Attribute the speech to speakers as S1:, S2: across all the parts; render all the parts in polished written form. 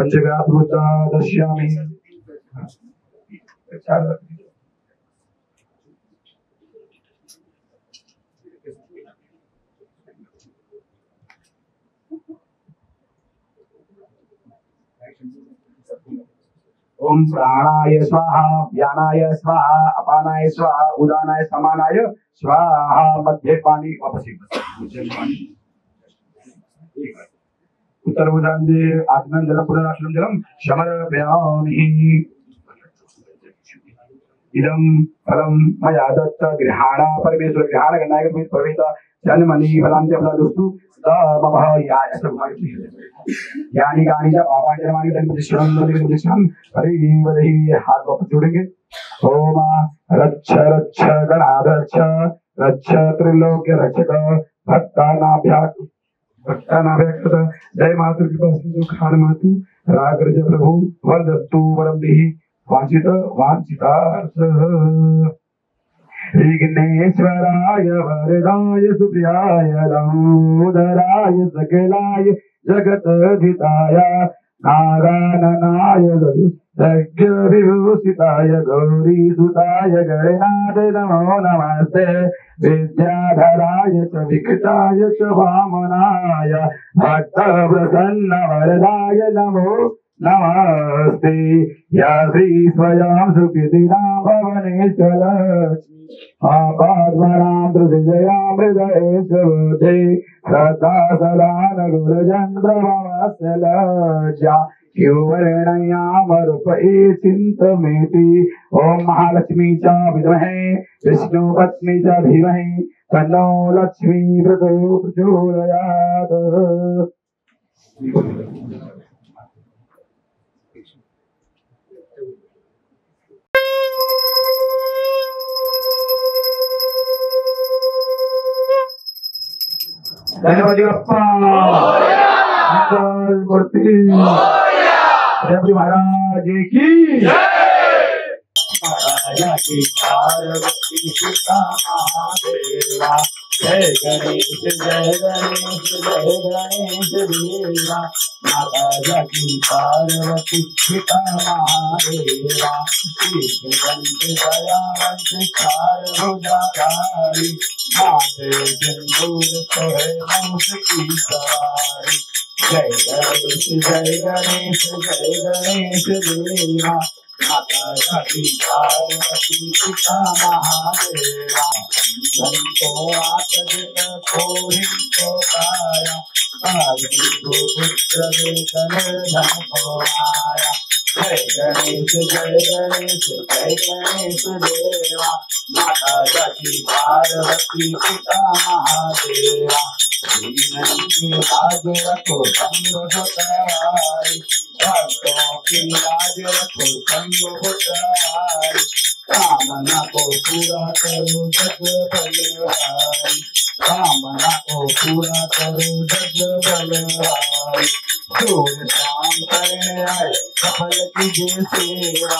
S1: पंचग्रासमुद्रा दर्शयामि। ओम प्राणाय स्वाहा, व्यानाय स्वाहा, अपानाय स्वाहा, उदानाय समानाय स्वाहा। मध्य पानी वापस उत्तरभुजांदे आत्मन जलम पुनराश्रम जलम समर्पयामि। इदं फलं मया दत्त गृहाण परमेश्वर गृहाण गणाय प्रवेश जन्मनि फलांते फलदुस्तु ममः याय सर्वमायति यानी गानी जब आवाज जमानी तन दिशम हरि हाथ वापस जोड़ेंगे। ओम रक्ष रक्ष गणाध्यक्ष रक्ष त्रिलोक्य रक्षक भक्तानाभ्याकृत जय मातु कृपा खान मातु राग्रज प्रभु वरदत्तु वरम देहि वांछित वांछितार्थ। विघ्नेश्वराय वरदाय सुप्रियाय दामोदराय सकलाय जगतहिताय नारायणाय यज्ञ विभूषिताय गौरीसुताय गणनाथ नमो नमस्ते। विद्याधराय च विकटाय च वामनाय भक्तप्रसन्न वरदाय नमो नमस्ते। या श्री स्वयं सुकृतिना भवनेश्वर आपाद्वरां हृदयां हृदयेश्वरे सदा सदा गुरुजन ब्रह्मस्य लज्जा युवर्णयामरुपये चिन्तमेति। ओम महालक्ष्मी च विद्महे विष्णुपत्नी च धीमहि तन्नो लक्ष्मी प्रचोदयात्। गणपति बप्पा मंगल मूर्ति गणपति महाराज की महाराजा की पार्वती सीता महादेवा। जय गणेश जय गणेश जय गणेश देवा। महाराजा की पार्वती सीता महादेवा। गणेश दयावंत चार भुजाधारी माथे सिंदूर सोहे मूस की सवारी। जय गणेश जय गणेश जय गणेश देवा। माता की पार्वती सीता महादेवा। धनको आतज खोहि को पाया पार्वती को पुत्र वेतन धन को आया। जय गणेश जय गणेश जय गणेश देवा। माता की पार्वती सीता महादेवा। लाज रखो संग होतारी भक्तों की लाज रखो संग होतारी। कामना को पूरा करो जग बलहारी। कामना को पूरा करो जग बलहारी। सूर्य शाम करने आए सफल कीजिए सेवा।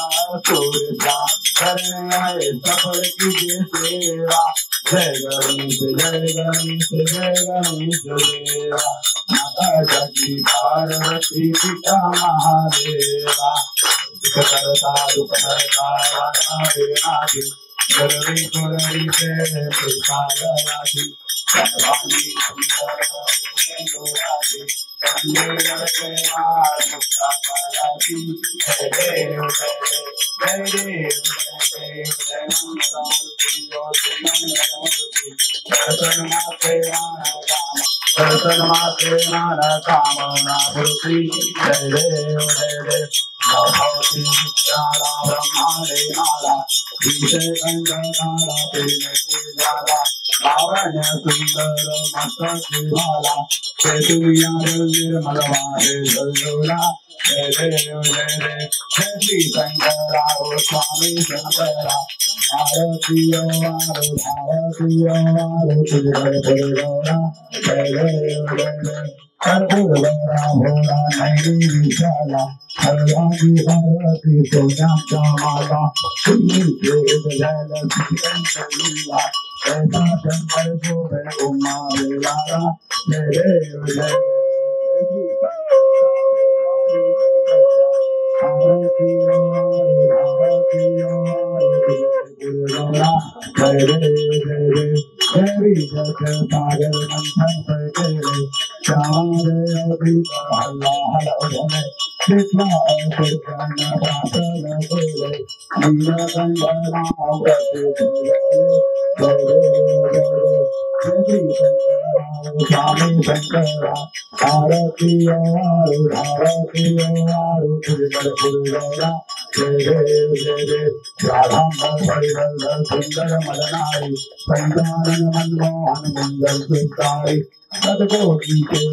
S1: सूर्य शाम करने आए सफल कीजिए सेवा। जय गणेश जय गणेश जय गणेश देवा। माता की पार्वती पिता महादेवा। करता दुख हरता वादा देनाधि सर्वेश्वरी से प्रसादयाधि सर्वाणि सुंदराधि कंदे लड़के मार मुक्ता पायाधि। जय देव जय देव जय देव जय देव जय मंगलमूर्ति ज्योति मंगलमूर्ति। दर्शन मात्रे मान कामना पूर्ति। जय देव जय देव भगवती विद्याला ब्रह्मांडे माला विषय कंदनाला तेने पूजाला लावण्य सुंदर मस्तके माला चेतुर्या निर्मलवाहे जलोला। जय देव जय देव जय श्री शंकरा ओ स्वामी शंकरा। आरतियो आरतियो तुझे गौरा। जय देव जय देव कर्पूर गौरा भोला नैरी विशाला। सर्वांगी पार्वती सोन्याच्या माला तुम्ही वेद जल लीला। ऐसा शंकर शोभे उमा वेलारा। जय देव जय Swami Shankara, Arati Aru, Arati Aru, Purigara Purigara, Jere, Radhamba Parivala, Sundara Madanari, Sandana Manmohan Mandal Sukari, Sadako